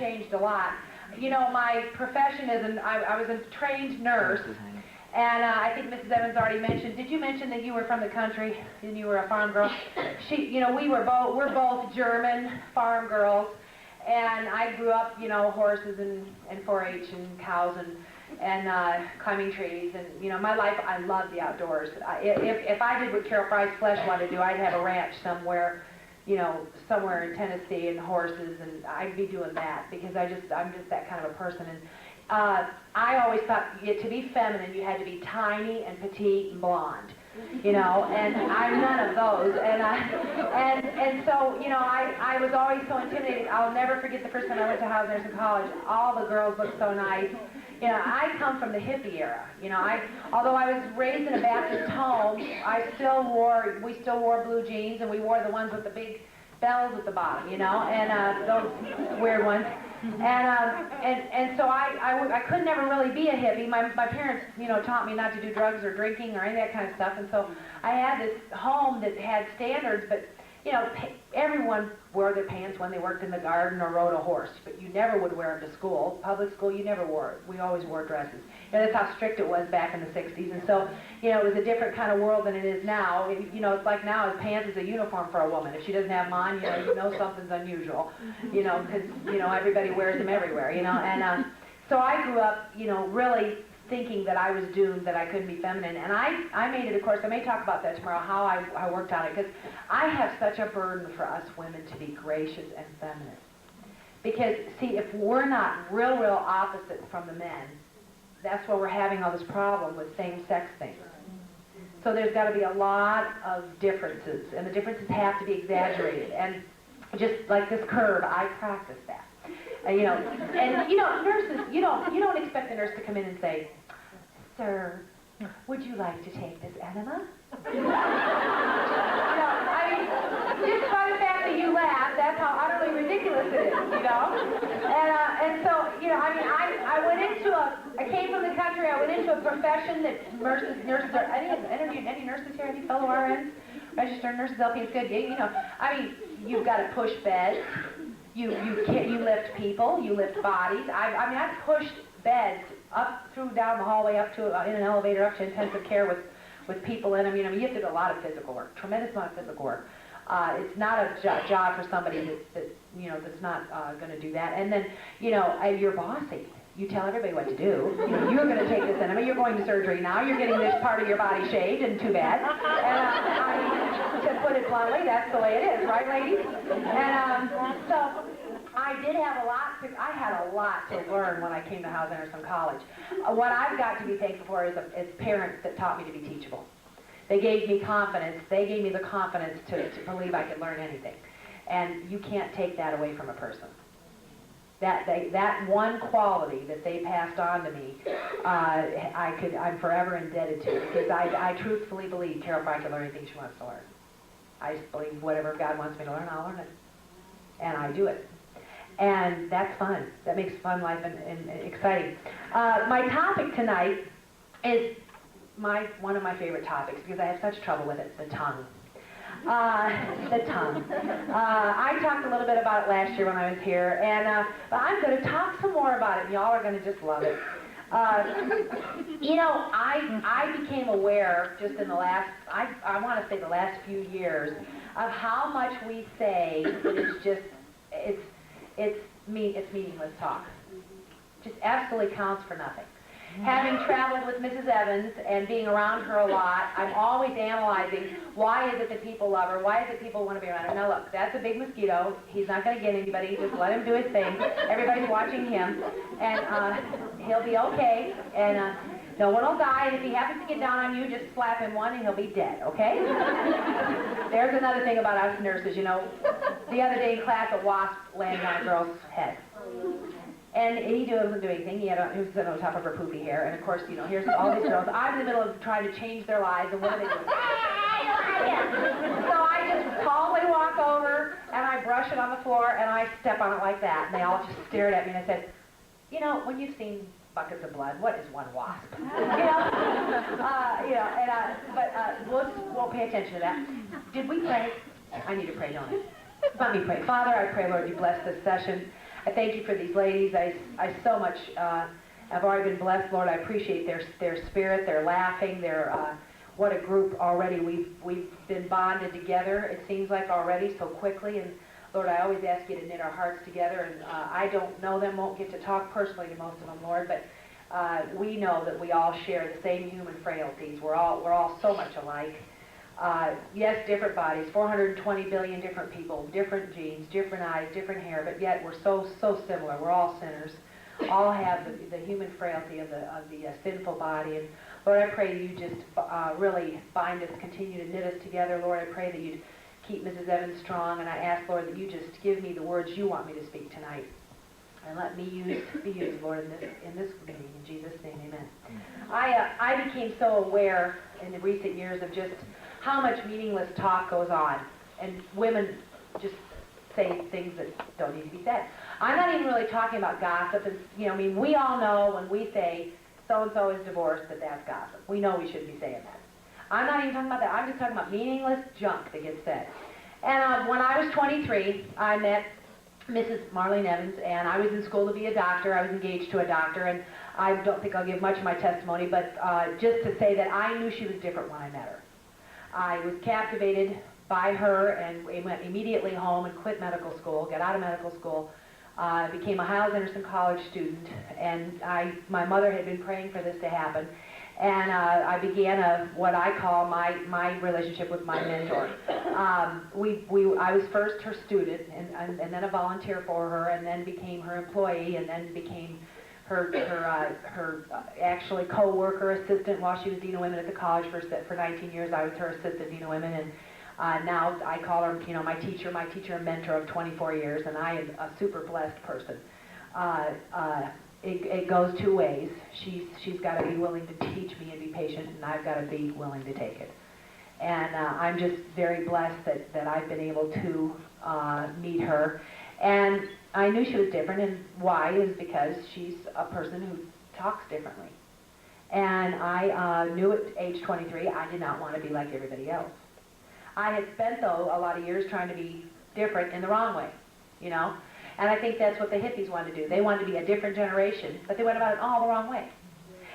changed a lot. You know, my profession is, I was a trained nurse, and I think Mrs. Evans already mentioned, did you mention that you were from the country and you were a farm girl? You know, we're both German farm girls, and I grew up, you know, horses and 4-H and cows and climbing trees, and you know, my life, I love the outdoors. If I did what Carol Fry's Flesh wanted to do, I'd have a ranch somewhere, you know, somewhere in Tennessee, and horses, and I'd be doing that because I'm just that kind of a person. And I always thought to be feminine, you had to be tiny and petite and blonde, you know, and I'm none of those. And so, you know, I was always so intimidated. I'll never forget the first time I went to House Nursing College. All the girls looked so nice. You know, I come from the hippie era. You know, although I was raised in a Baptist home, we still wore blue jeans, and we wore the ones with the big bells at the bottom, you know, and those weird ones. And so I could never really be a hippie. My parents, you know, taught me not to do drugs or drinking or any of that kind of stuff. And so I had this home that had standards, but, you know, everyone wore their pants when they worked in the garden or rode a horse, but you never would wear them to school. Public school, you never wore it. We always wore dresses. You know, that's how strict it was back in the 60s. And so, you know, it was a different kind of world than it is now. You know, it's like now, pants is a uniform for a woman. If she doesn't have them on, you know something's unusual, you know, because, you know, everybody wears them everywhere, you know. And so I grew up, you know, really thinking that I was doomed, that I couldn't be feminine. And I made it, of course, I may talk about that tomorrow, how I worked on it, because I have such a burden for us women to be gracious and feminine. Because, see, if we're not real opposite from the men, that's why we're having all this problem with same-sex things. So there's got to be a lot of differences, and the differences have to be exaggerated. And just like this curve, I practice that. You know, and you know, nurses, you don't expect the nurse to come in and say, "Sir, would you like to take this enema?" You know, I mean, just by the fact that you laugh, that's how utterly ridiculous it is, you know. And so, you know, I mean, I came from the country. I went into a profession that nurses are. Any nurses here? Any fellow RNs? Registered nurses, LPNs, good. You know, I mean, you've got to push beds. You lift people, you lift bodies. I mean, I've pushed beds up down the hallway, up to in an elevator, up to intensive care with people in them. You know, you have to do a lot of physical work, tremendous amount of physical work. It's not a job for somebody that's not going to do that. And then, you know, you're bossy. You tell everybody what to do. You know, you're going to take this enema. You're going to surgery now. You're getting this part of your body shaved, and too bad. And I mean, to put it bluntly, that's the way it is, right, ladies? And so I had a lot to learn when I came to House Nursing College. What I've got to be thankful for is parents that taught me to be teachable. They gave me confidence. They gave me the confidence to believe I could learn anything. And you can't take that away from a person. That one quality that they passed on to me, I'm forever indebted to, because I truthfully believe Carol Fry can learn anything she wants to learn. I just believe whatever God wants me to learn, I'll learn it. And I do it. And that's fun. That makes fun life and exciting. My topic tonight is one of my favorite topics, because I have such trouble with it, the tongue. The tongue. I talked a little bit about it last year when I was here, and but I'm going to talk some more about it, and y'all are going to just love it. You know, I became aware just in the last, I want to say the last few years, of how much we say is just, it's meaningless talk. Just absolutely counts for nothing. Having traveled with Mrs. Evans and being around her a lot, I'm always analyzing, why is it that people love her? Why is it people want to be around her? Now look, that's a big mosquito. He's not going to get anybody. Just let him do his thing. Everybody's watching him, and he'll be okay, and no one will die, and if he happens to get down on you, just slap him one and he'll be dead, okay? There's another thing about us nurses, you know. The other day in class, a wasp landed on a girl's head. And he wasn't doing anything. He was sitting on top of her poopy hair. And of course, you know, here's all these girls. I'm in the middle of trying to change their lives, and what are they doing? So I just calmly walk over, and I brush it on the floor, and I step on it like that. And they all just stared at me, and I said, you know, when you've seen buckets of blood, what is one wasp? But we'll pay attention to that. Did we pray? I need to pray, don't I? Let me pray. Father, I pray, Lord, you bless this session. I thank you for these ladies. I so much have already been blessed, Lord. I appreciate their spirit, their laughing, what a group already. We've been bonded together, it seems like already, so quickly. And Lord, I always ask you to knit our hearts together. And I don't know them, won't get to talk personally to most of them, Lord, but we know that we all share the same human frailties. We're all so much alike. Yes, different bodies, 420 billion different people, different genes, different eyes, different hair, but yet we're so similar. We're all sinners. All have the human frailty of the sinful body. And Lord, I pray you just really bind us, continue to knit us together. Lord, I pray that you'd keep Mrs. Evans strong, and I ask, Lord, that you just give me the words you want me to speak tonight. And let me be used, Lord, in this meeting. In Jesus' name, amen. I became so aware in the recent years of just how much meaningless talk goes on. And women just say things that don't need to be said. I'm not even really talking about gossip. And, I mean, we all know when we say so-and-so is divorced that's gossip. We know we shouldn't be saying that. I'm not even talking about that. I'm just talking about meaningless junk that gets said. And when I was 23, I met Mrs. Marlene Evans, and I was in school to be a doctor. I was engaged to a doctor, and I don't think I'll give much of my testimony, but just to say that I knew she was different when I met her. I was captivated by her and went immediately home and quit medical school, got out of medical school, became a Hyles Anderson College student, and my mother had been praying for this to happen. And I began what I call my relationship with my mentor. I was first her student, and then a volunteer for her, and then became her employee, and then became her actually co-worker, assistant while she was Dean of Women at the college for 19 years. I was her assistant Dean of Women, and now I call her, my teacher and mentor of 24 years, and I am a super blessed person. It goes two ways. She's got to be willing to teach me and be patient, and I've got to be willing to take it. And I'm just very blessed that I've been able to meet her. And I knew she was different, and why is because she's a person who talks differently. And I knew at age 23 I did not want to be like everybody else. I had spent, though, a lot of years trying to be different in the wrong way, And I think that's what the hippies wanted to do. They wanted to be a different generation, but they went about it all the wrong way.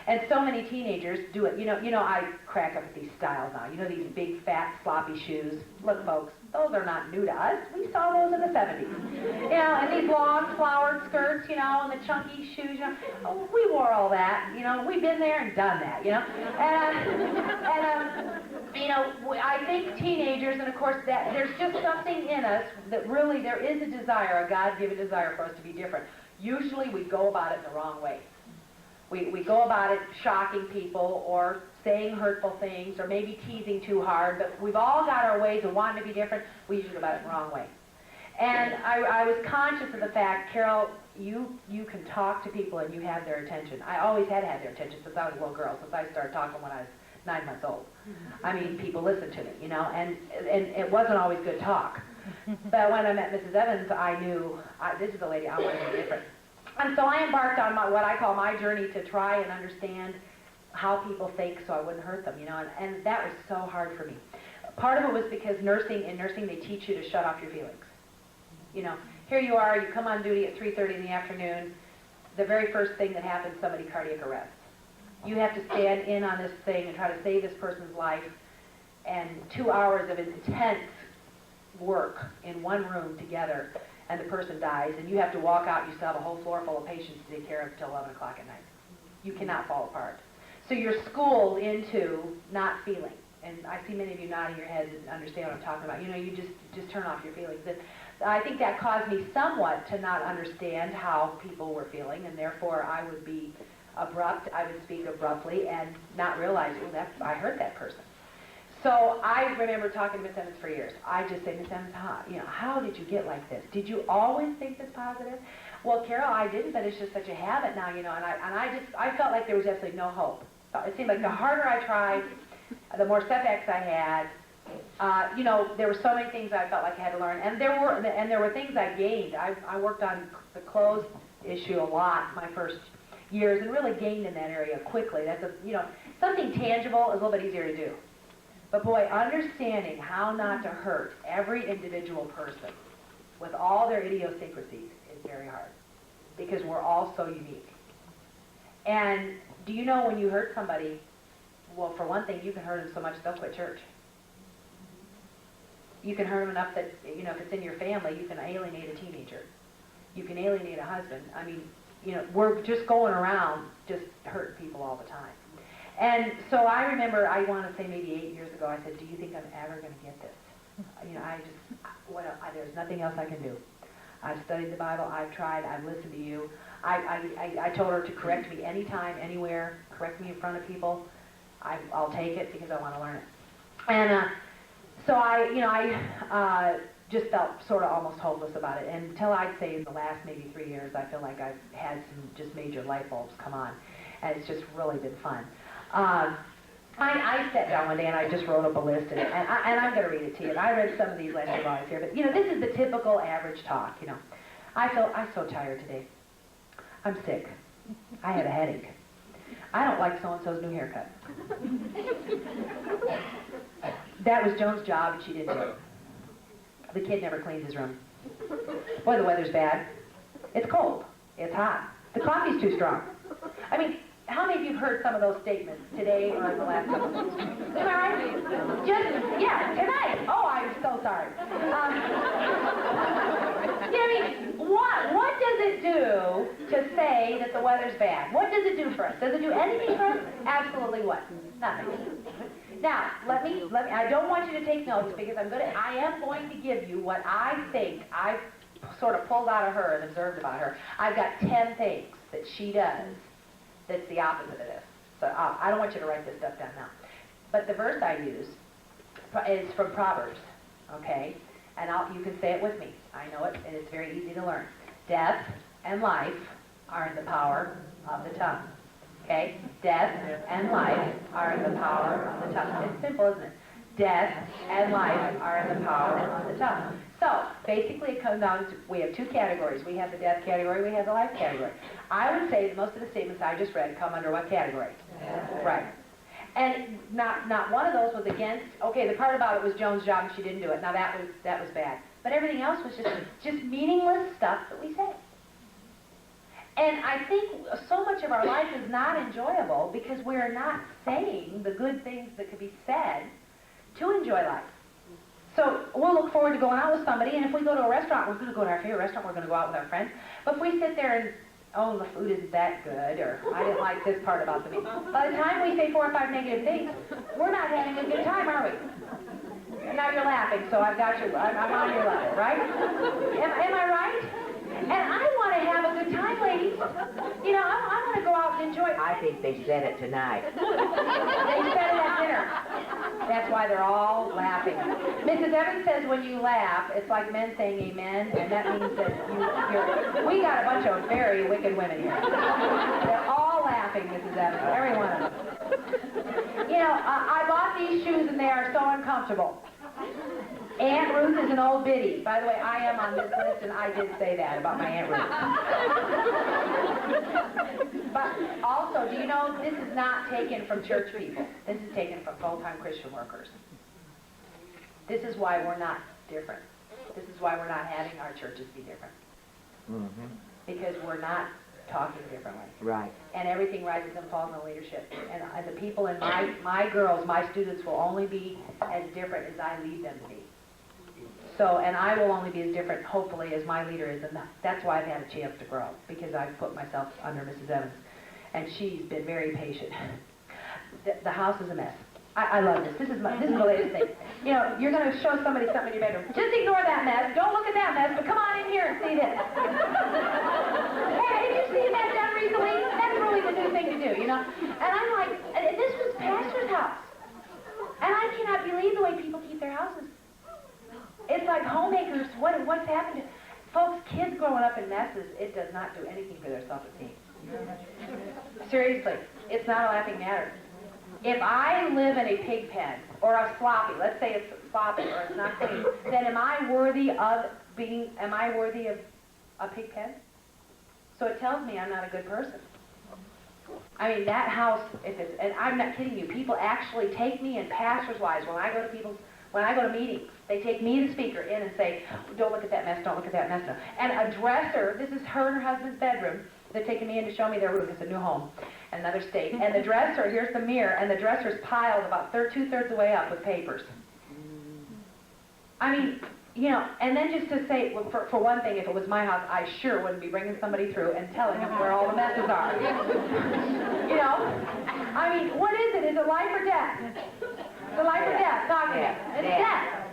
And so many teenagers do it. I crack up at these styles now. These big, fat, sloppy shoes. Look, folks, those are not new to us. We saw those in the 70s. And these long, flowered skirts, and the chunky shoes. We wore all that. We've been there and done that. I think teenagers, and of course, that there's just something in us that really there is a desire, a God-given desire for us to be different. Usually, we go about it the wrong way. We go about it shocking people or saying hurtful things or maybe teasing too hard, but we've all got our ways of wanting to be different. We usually go about it the wrong way. And I was conscious of the fact, Carol, you can talk to people and you have their attention. I always had their attention since I was a little girl, since I started talking when I was 9 months old. I mean, people listened to me, and it wasn't always good talk. But when I met Mrs. Evans, I knew this is a lady I want to be different. And so I embarked on what I call my journey to try and understand how people think so I wouldn't hurt them, and that was so hard for me. Part of it was because in nursing they teach you to shut off your feelings. Here you are, you come on duty at 3:30 in the afternoon, the very first thing that happens, somebody cardiac arrests. You have to stand in on this thing and try to save this person's life, and 2 hours of intense work in one room together, and the person dies, and you have to walk out, you still have a whole floor full of patients to take care of until 11 o'clock at night. You cannot fall apart. So you're schooled into not feeling. And I see many of you nodding your heads and understand what I'm talking about. You just turn off your feelings. And I think that caused me somewhat to not understand how people were feeling, and therefore I would be abrupt. I would speak abruptly and not realize, I hurt that person. So I remember talking to Miss Evans for years. I just say, Miss Evans, how did you get like this? Did you always think this positive? Well, Carol, I didn't, but it's just such a habit now, and I felt like there was absolutely no hope. It seemed like the harder I tried, the more setbacks I had. There were so many things I felt like I had to learn, and there were things I gained. I worked on the clothes issue a lot my first years, and really gained in that area quickly. That's something tangible is a little bit easier to do. But boy, understanding how not to hurt every individual person with all their idiosyncrasies is very hard. because we're all so unique. And do you know when you hurt somebody, well, for one thing, you can hurt them so much they'll quit church. You can hurt them enough that, you know, if it's in your family, you can alienate a teenager. You can alienate a husband. I mean, you know, we're just going around just hurting people all the time. And so I remember, I want to say maybe 8 years ago, I said, do you think I'm ever going to get this? You know, there's nothing else I can do. I've studied the Bible, I've tried, I've listened to you. I told her to correct me anytime, anywhere, correct me in front of people. I'll take it because I want to learn it. And so I just felt sort of almost hopeless about it. And until I'd say in the last maybe 3 years, I feel like I've had some just major light bulbs come on. And it's just really been fun. I sat down one day and I just wrote up a list, and I'm going to read it to you. And I read some of these last year while I was here, but you know, this is the typical average talk. You know, I'm so tired today. I'm sick. I had a headache. I don't like so-and-so's new haircut. That was Joan's job, and she didn't do it. The kid never cleans his room. Boy, the weather's bad. It's cold. It's hot. The coffee's too strong. I mean, how many of you have heard some of those statements today or in the last couple of weeks? Am I right? Yeah, tonight. Oh, I'm so sorry. You know, I mean, what does it do to say that the weather's bad? What does it do for us? Does it do anything for us? Absolutely what? Nothing. Now, let me, I don't want you to take notes because I am going to give you what I think I've sort of pulled out of her and observed about her. I've got 10 things that she does that's the opposite of this. So I don't want you to write this stuff down now. But the verse I use is from Proverbs, okay? And you can say it with me. I know it, and it's very easy to learn. Death and life are in the power of the tongue. Okay? Death and life are in the power of the tongue. It's simple, isn't it? Death and life are in the power of the tongue. So, basically it comes down to, we have two categories. We have the death category, we have the life category. I would say that most of the statements I just read come under what category? Death. Right. And not one of those was against, okay, the part about it was Joan's job and she didn't do it. Now that was bad. But everything else was just meaningless stuff that we say. And I think so much of our life is not enjoyable because we're not saying the good things that could be said to enjoy life. So we'll look forward to going out with somebody, and if we go to a restaurant, we're going to go to our favorite restaurant, we're going to go out with our friends. But if we sit there and, oh, the food isn't that good, or I didn't like this part about the meal. By the time we say 4 or 5 negative things, we're not having a good time, are we? Now you're laughing, so I've got you, I'm on your level, right? Am I right? And I want to have a good time, ladies. You know, I want to go out and enjoy. I think they said it tonight. They said it at dinner. That's why they're all laughing. Mrs. Evans says when you laugh, it's like men saying amen, and that means that we got a bunch of very wicked women here. They're all laughing, Mrs. Evans, every one of them. You know, I bought these shoes and they are so uncomfortable. Aunt Ruth is an old biddy. By the way, I am on this list, and I did say that about my Aunt Ruth. But also, do you know, this is not taken from church people. This is taken from full-time Christian workers. This is why we're not different. This is why we're not having our churches be different. Mm-hmm. Because we're not talking differently. Right. And everything rises and falls in the leadership. And the people in my girls, my students will only be as different as I lead them to be. So, and I will only be as different, hopefully, as my leader is, and that's why I've had a chance to grow, because I've put myself under Mrs. Evans, and she's been very patient. The house is a mess. I love this. This is the latest thing. You know, you're going to show somebody something in your bedroom. Just ignore that mess. Don't look at that mess, but come on in here and see this. Hey, have you seen that done recently? That's really the new thing to do, you know? And I'm like, this was Pastor's house. And I cannot believe the way people keep their houses. It's like homemakers, what's happened to folks, kids growing up in messes, it does not do anything for their self-esteem. Seriously, it's not a laughing matter. If I live in a pig pen, or a sloppy, let's say it's sloppy or it's not clean, then am I worthy of a pig pen? So it tells me I'm not a good person. I mean, that house, and I'm not kidding you, people actually take me, and pastors' wives, when when I go to meetings, they take me, the speaker, in and say, don't look at that mess, don't look at that mess. No. And a dresser, this is her and her husband's bedroom, they're taking me in to show me their room, it's a new home, in another state. And the dresser, here's the mirror, and the dresser's piled about two-thirds of the way up with papers. I mean, you know, and then just to say, well, for one thing, if it was my house, I sure wouldn't be bringing somebody through and telling them where all the messes are. You know? I mean, what is it? Is it life or death? It's life or death. Talk to me. It's death.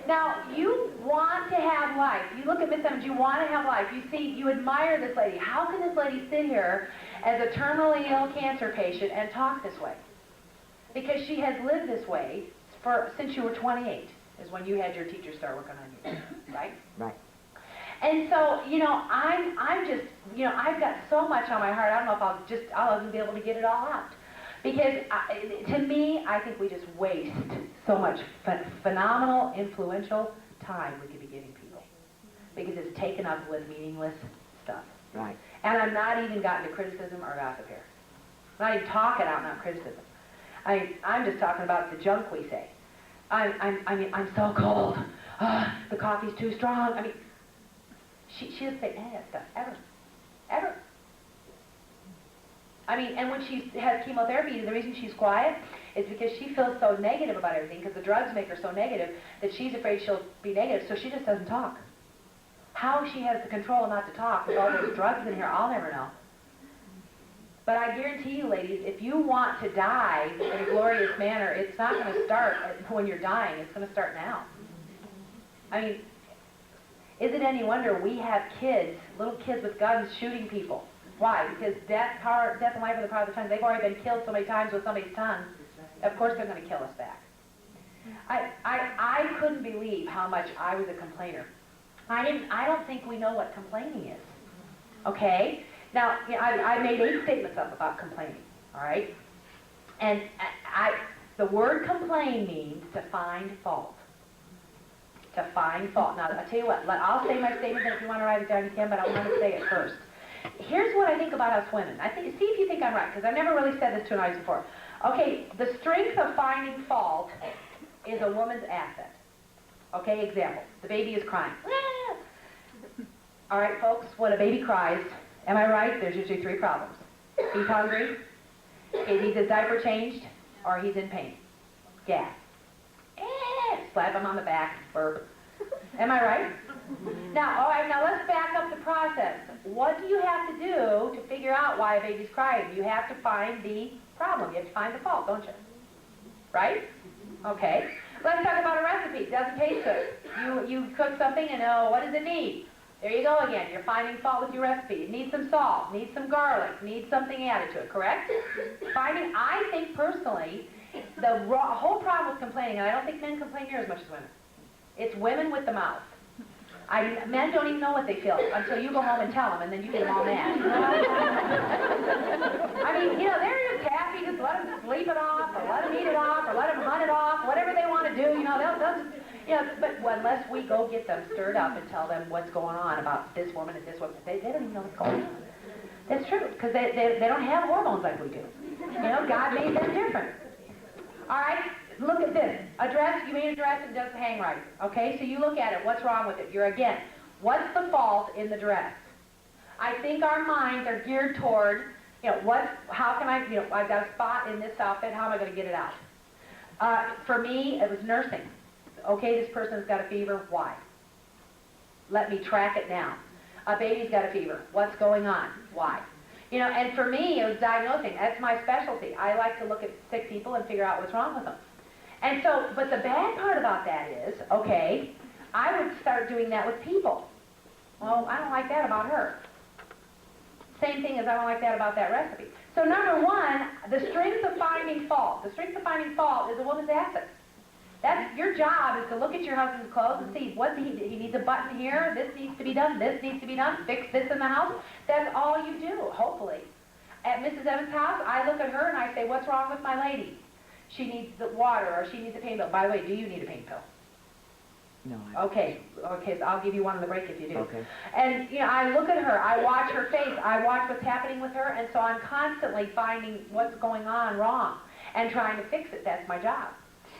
Now, you want to have life. You look at Miss Evans, you want to have life. You see, you admire this lady. How can this lady sit here as a terminally ill cancer patient and talk this way? Because she has lived this way since you were 28. Is when you had your teacher start working on you, right? Right. And so, you know, I'm just, you know, I've got so much on my heart. I don't know if I'll even be able to get it all out. Because to me, I think we just waste so much phenomenal, influential time we could be giving people. Because it's taken up with meaningless stuff. Right. And I'm not even gotten to criticism or gossip here. I'm not even talking out and out criticism. I'm just talking about the junk we say. I mean, I'm so cold. The coffee's too strong. I mean, she doesn't say any of that stuff, ever. Ever. I mean, and when she has chemotherapy, the reason she's quiet is because she feels so negative about everything, because the drugs make her so negative that she's afraid she'll be negative, so she just doesn't talk. How she has the control not to talk with all those drugs in here, I'll never know. But I guarantee you, ladies, if you want to die in a glorious manner, it's not going to start when you're dying. It's going to start now. I mean, is it any wonder we have kids, little kids with guns shooting people? Why? Because death and life are the power of the tongue. They've already been killed so many times with somebody's tongue. Of course they're going to kill us back. I couldn't believe how much I was a complainer. I don't think we know what complaining is. Okay? Now, I made 8 statements up about complaining, all right? And the word complain means to find fault. To find fault. Now, I'll tell you what, I'll say my statement, and if you want to write it down, you can, but I want to say it first. Here's what I think about us women. See if you think I'm right, because I've never really said this to an audience before. Okay, the strength of finding fault is a woman's asset. Okay, example, the baby is crying. All right, folks, when a baby cries, am I right? There's usually 3 problems. He's hungry, he needs his diaper changed, or he's in pain. Gas. Slap him on the back, burp. Am I right? Now, all right, now let's back up the process. What do you have to do to figure out why a baby's crying? You have to find the problem. You have to find the fault, don't you? Right? Okay. Let's talk about a recipe. It doesn't taste good. You cook something and, oh, what does it need? There you go again. You're finding fault with your recipe. It needs some salt, needs some garlic, needs something added to it, correct? I think personally, the whole problem with complaining, and I don't think men complain here as much as women, it's women with the mouth. Men don't even know what they feel until you go home and tell them, and then you get them all mad. I mean, you know, they're just happy. Just let them sleep it off, or let them eat it off, or let them hunt it off, whatever they want to do. You know, they'll just, you know. But unless we go get them stirred up and tell them what's going on about this woman and this woman, they don't even know what's going on. That's true, because they don't have hormones like we do. You know, God made them different. All right. Look at this. A dress, you made a dress and it doesn't hang right. Okay, so you look at it. What's wrong with it? Again, what's the fault in the dress? I think our minds are geared toward, you know, how can I've got a spot in this outfit, how am I going to get it out? For me, it was nursing. Okay, this person's got a fever. Why? Let me track it down. A baby's got a fever. What's going on? Why? You know, and for me, it was diagnosing. That's my specialty. I like to look at sick people and figure out what's wrong with them. And so, but the bad part about that is, okay, I would start doing that with people. Well, I don't like that about her. Same thing as I don't like that about that recipe. So number one, the strength of finding fault. The strength of finding fault is a woman's asset. That's your job, is to look at your husband's clothes and see what he needs a button here, this needs to be done, this needs to be done, fix this in the house. That's all you do, hopefully. At Mrs. Evans' house, I look at her and I say, what's wrong with my lady? She needs the water, or she needs a pain pill. By the way, do you need a pain pill? No. Okay, so I'll give you one on the break if you do. Okay. And, you know, I look at her, I watch her face, I watch what's happening with her, and so I'm constantly finding what's going on wrong and trying to fix it. That's my job.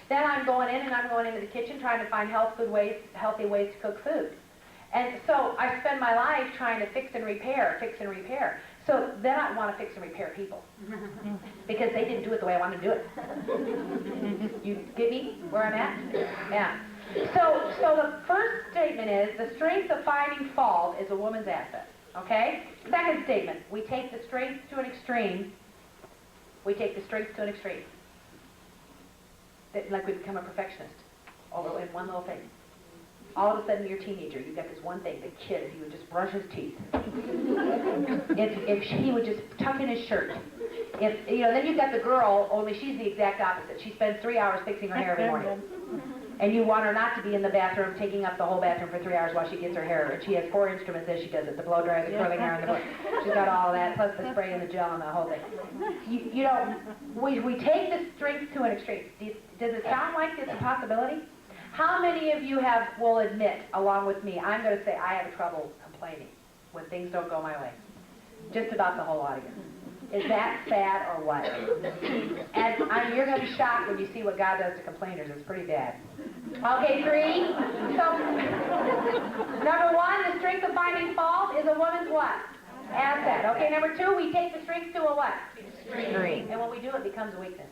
Then I'm going in and I'm going into the kitchen trying to find healthy ways to cook food. And so I spend my life trying to fix and repair. So then I want to fix and repair people because they didn't do it the way I wanted to do it. You get me where I'm at? Yeah. So the first statement is the strength of finding fault is a woman's asset. Okay? Second statement, we take the strengths to an extreme. Like we become a perfectionist over in one little thing. All of a sudden you're a teenager, you've got this one thing, the kid, if he would just brush his teeth. if he would just tuck in his shirt. Then you've got the girl, only she's the exact opposite. She spends 3 hours fixing her hair every morning. And you want her not to be in the bathroom, taking up the whole bathroom for 3 hours while she gets her hair. And she has 4 instruments as she does it, the blow dryer, the curling hair, and the blow. She's got all of that, plus the spray and the gel and the whole thing. We take the strength to an extreme. Does it sound like it's a possibility? How many of you will admit, along with me, I'm going to say I have trouble complaining when things don't go my way? Just about the whole lot of you. Is that sad or what? And you're going to be shocked when you see what God does to complainers. It's pretty bad. Okay, 3. So, number 1, the strength of finding fault is a woman's what? Asset. Okay, number 2, we take the strength to a what? Extreme. And when we do, it becomes a weakness.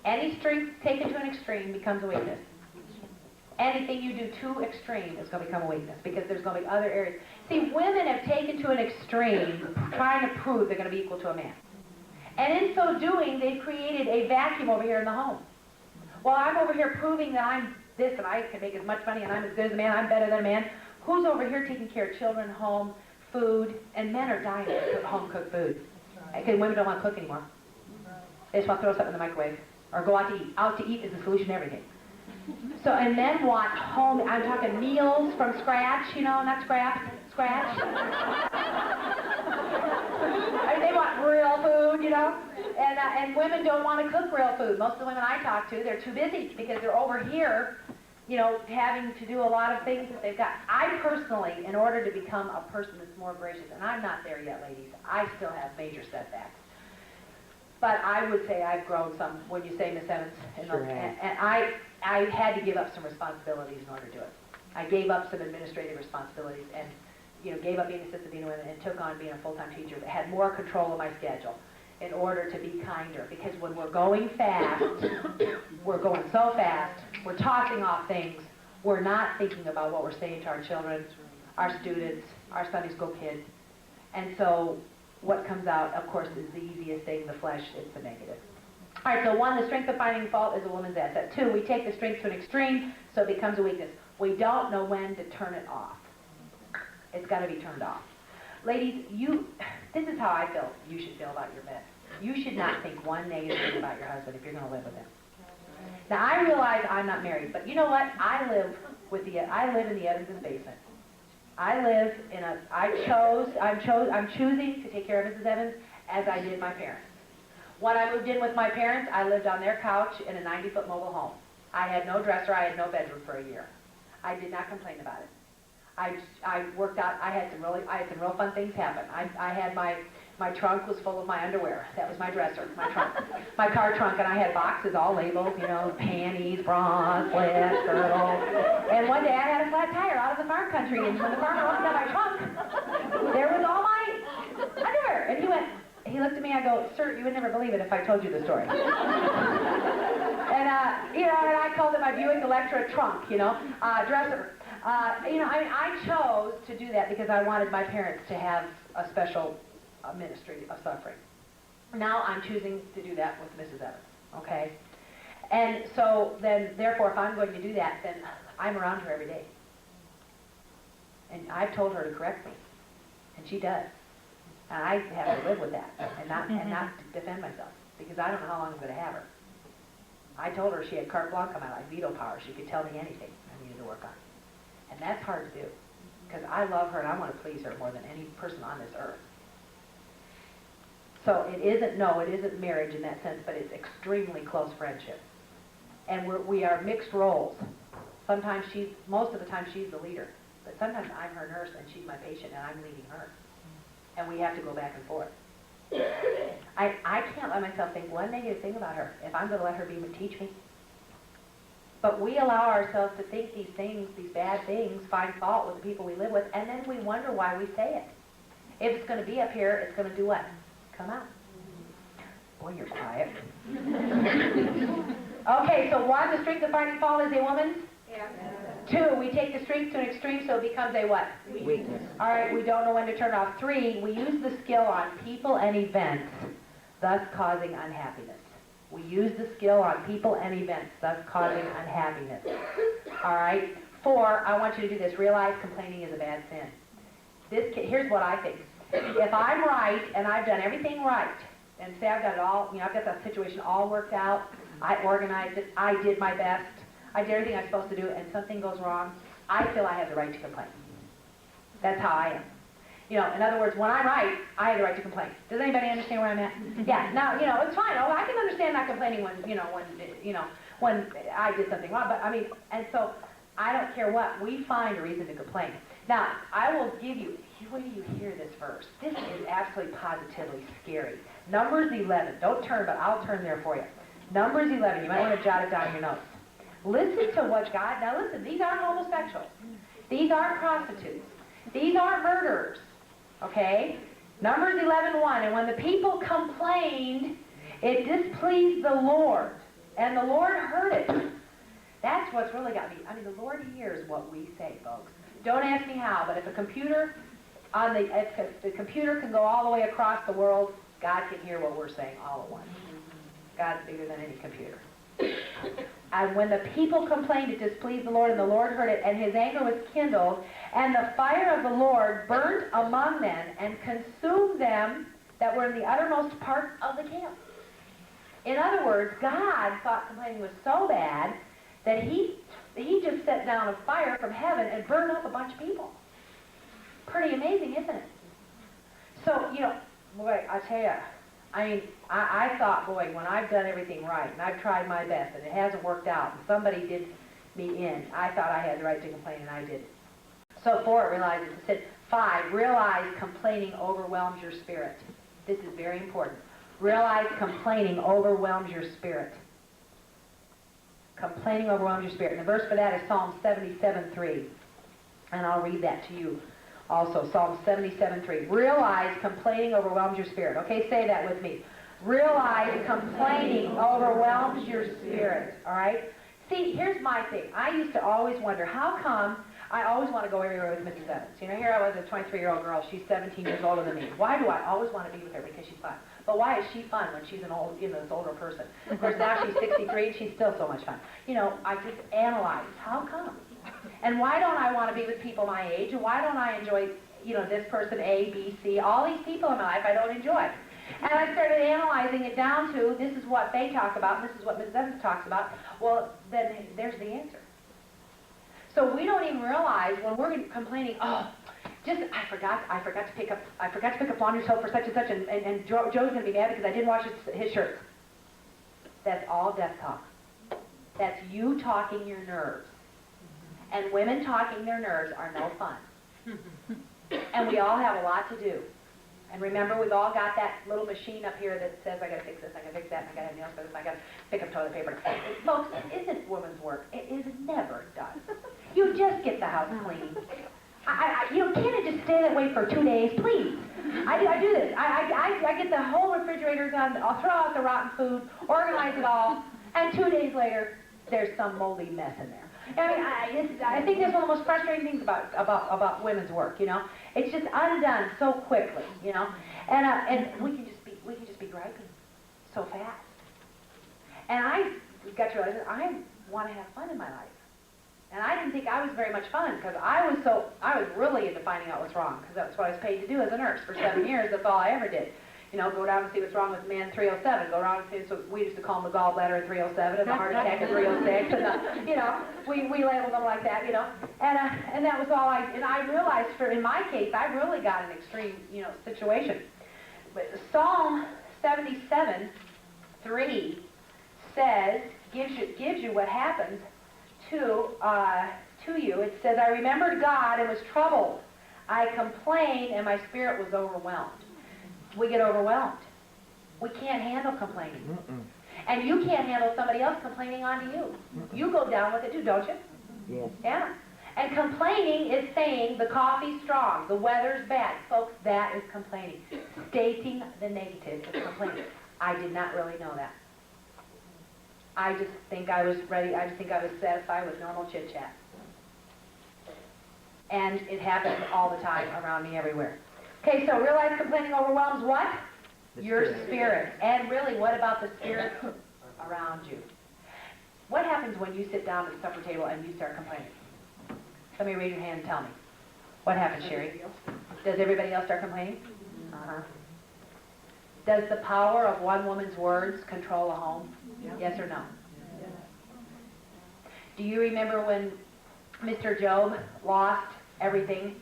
Any strength taken to an extreme becomes a weakness. Anything you do too extreme is going to become a weakness because there's going to be other areas. See, women have taken to an extreme trying to prove they're going to be equal to a man. And in so doing, they've created a vacuum over here in the home. Well, I'm over here proving that I'm this and I can make as much money and I'm as good as a man, I'm better than a man. Who's over here taking care of children, home, food, and men are dying to cook home-cooked food. Because women don't want to cook anymore. They just want to throw something in the microwave or go out to eat. Out to eat is the solution to everything. So, and men want home, I'm talking meals from scratch, not scratch. I mean, they want real food, and women don't want to cook real food. Most of the women I talk to, they're too busy because they're over here, having to do a lot of things that they've got. I personally, in order to become a person that's more gracious, and I'm not there yet, ladies, I still have major setbacks. But I would say I've grown some, when you say Miss Evans, and I had to give up some responsibilities in order to do it. I gave up some administrative responsibilities and, gave up being assistant dean of women and took on being a full-time teacher that had more control of my schedule in order to be kinder. Because when we're going fast, we're going so fast, we're tossing off things, we're not thinking about what we're saying to our children, our students, our Sunday school kids. And so what comes out, of course, is the easiest thing, the flesh, it's the negative. All right, so 1, the strength of finding fault is a woman's asset. 2, we take the strength to an extreme, so it becomes a weakness. We don't know when to turn it off. It's got to be turned off. Ladies, this is how I feel you should feel about your men. You should not think one negative thing about your husband if you're going to live with him. Now, I realize I'm not married, but you know what? I live in the Evans's basement. I'm choosing to take care of Mrs. Evans as I did my parents. When I moved in with my parents, I lived on their couch in a 90-foot mobile home. I had no dresser, I had no bedroom for a year. I did not complain about it. I worked out, I had some real fun things happen. I had my trunk was full of my underwear. That was my dresser, my trunk. My car trunk, and I had boxes all labeled, panties, bras, slits, girdles. And one day I had a flat tire out of the farm country, and when the farmer opened up my trunk, there was all my underwear. And he looked at me, I go, "Sir, you would never believe it if I told you the story." And I called it my Buick Electra trunk, dresser. I chose to do that because I wanted my parents to have a special ministry of suffering. Now I'm choosing to do that with Mrs. Evans, okay? And so then, therefore, if I'm going to do that, then I'm around her every day. And I've told her to correct me, and she does. And I have to live with that and not defend myself because I don't know how long I'm going to have her. I told her she had carte blanche on my life, veto power. She could tell me anything I needed to work on. And that's hard to do because I love her and I want to please her more than any person on this earth. So it isn't marriage in that sense, but it's extremely close friendship. And we are mixed roles. Sometimes most of the time she's the leader, but sometimes I'm her nurse and she's my patient and I'm leading her. And we have to go back and forth. I can't let myself think one negative thing about her if I'm going to let her teach me. But we allow ourselves to think these things, these bad things, find fault with the people we live with, and then we wonder why we say it. If it's going to be up here, it's going to do what? Come out. Boy, you're quiet. Okay, so 1, the strength of finding fault is a woman's? Yeah. 2, we take the strength to an extreme so it becomes a what? Weakness. All right, we don't know when to turn off. 3, we use the skill on people and events, thus causing unhappiness. We use the skill on people and events, thus causing unhappiness. All right? 4, I want you to do this. Realize complaining is a bad sin. Here's what I think. If I'm right and I've done everything right, and say I've got it all, I've got that situation all worked out, I organized it, I did my best, I did everything I'm supposed to do, and something goes wrong, I feel I have the right to complain. That's how I am. In other words, when I'm right, I have the right to complain. Does anybody understand where I'm at? Yeah. Now, it's fine. Oh, I can understand not complaining when I did something wrong. But and so I don't care what. We find a reason to complain. Now, I will give you. Wait till you hear this verse. This is absolutely positively scary. Numbers 11. Don't turn, but I'll turn there for you. Numbers 11. You might want to jot it down in your notes. Listen to what God. Now, listen. These aren't homosexuals. These aren't prostitutes. These aren't murderers. Okay? Numbers 11:1, and when the people complained, it displeased the Lord, and the Lord heard it. That's what's really got me. The Lord hears what we say, folks. Don't ask me how, but if a computer if the computer can go all the way across the world, God can hear what we're saying all at once. God's bigger than any computer. And when the people complained, it displeased the Lord, and the Lord heard it, and his anger was kindled, and the fire of the Lord burnt among them and consumed them that were in the uttermost part of the camp. In other words, God thought complaining was so bad that he just set down a fire from heaven and burned up a bunch of people. Pretty amazing, isn't it? So, boy, I tell you, I thought, boy, when I've done everything right, and I've tried my best, and it hasn't worked out, and somebody did me in, I thought I had the right to complain, and I didn't. So 4, it realizes. It said, 5, realize complaining overwhelms your spirit. This is very important. Realize complaining overwhelms your spirit. Complaining overwhelms your spirit. And the verse for that is Psalm 77:3. And I'll read that to you also. Psalm 77:3. Realize complaining overwhelms your spirit. Okay, say that with me. Realize complaining overwhelms your spirit. All right? See, here's my thing. I used to always wonder, how come I always want to go everywhere with Mrs. Evans? Here I was, a 23-year-old girl. She's 17 years older than me. Why do I always want to be with her? Because she's fun. But why is she fun when she's an this older person? Of course, now she's 63 and she's still so much fun. I just analyze. How come? And why don't I want to be with people my age? And why don't I enjoy, this person A, B, C, all these people in my life I don't enjoy? And I started analyzing it down to, this is what they talk about, and this is what Mrs. Evans talks about. Well, then there's the answer. So we don't even realize when we're complaining, I forgot to pick up laundry soap for such and such, and Joe's going to be mad because I didn't wash his shirts. That's all death talk. That's you talking your nerves. And women talking their nerves are no fun. And we all have a lot to do. And remember, we've all got that little machine up here that says, I got to fix this, I got to fix that, and I got to have nails fixed, I got to pick up toilet paper. Folks, it isn't women's work. It is never done. You just get the house clean. Can't it just stay that way for 2 days, please? I do this. I get the whole refrigerator done. I'll throw out the rotten food, organize it all, and 2 days later, there's some moldy mess in there. I think that's one of the most frustrating things about women's work. It's just undone so quickly. And we can just be griping so fast. And I got to realize that I want to have fun in my life. And I didn't think I was very much fun because I was really into finding out what's wrong because that's what I was paid to do as a nurse for 7 years. That's all I ever did. Go down and see what's wrong with man 307. Go around and see, so we used to call them the gallbladder at 307 and the heart attack at 306. And, we labeled them like that, And that was all and I realized in my case, I really got an extreme, situation. But Psalm 77:3 says, gives you what happens to you. It says, I remembered God and was troubled. I complained and my spirit was overwhelmed. We get overwhelmed. We can't handle complaining. And you can't handle somebody else complaining onto you. You go down with it too, don't you? Yes. Yeah. And complaining is saying the coffee's strong, the weather's bad. Folks, that is complaining. Stating the negative is complaining. I did not really know that. I just think I was ready, I just think I was satisfied with normal chit-chat. And it happens all the time around me everywhere. Okay, so realize complaining overwhelms what? Your spirit. And really, what about the spirit around you? What happens when you sit down at the supper table and you start complaining? Somebody raise your hand and tell me. What happens, Sherry? Does everybody else start complaining? Uh-huh. Does the power of one woman's words control a home? Yeah. Yes or no? Yeah. Do you remember when Mr. Job lost everything?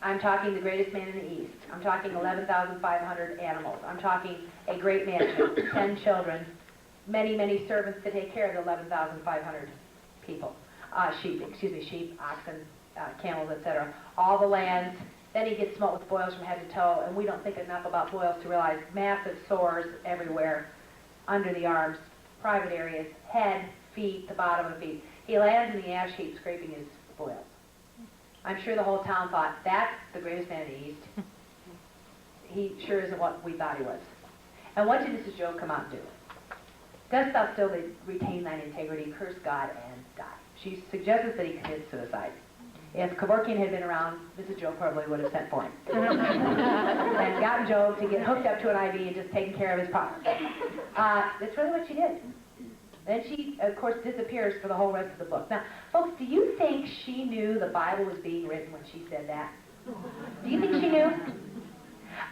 I'm talking the greatest man in the East. I'm talking 11,500 animals. I'm talking a great mansion, 10 children, many, many servants to take care of the 11,500 people. Sheep, oxen, camels, etc. All the lands. Then he gets smote with boils from head to toe, and we don't think enough about boils to realize massive sores everywhere, under the arms, private areas, head, feet, the bottom of the feet. He lands in the ash heap scraping his boils. I'm sure the whole town thought, that's the greatest man in the East. He sure isn't what we thought he was. And what did Mrs. Job come out and do? Dost thou still retain thine integrity, curse God, and die? She suggests that he commits suicide. If Kevorkian had been around, Mrs. Job probably would have sent for him. And gotten Job to get hooked up to an IV and just taken care of his problem. That's really what she did. Then she, of course, disappears for the whole rest of the book. Now, folks, do you think she knew the Bible was being written when she said that? Do you think she knew?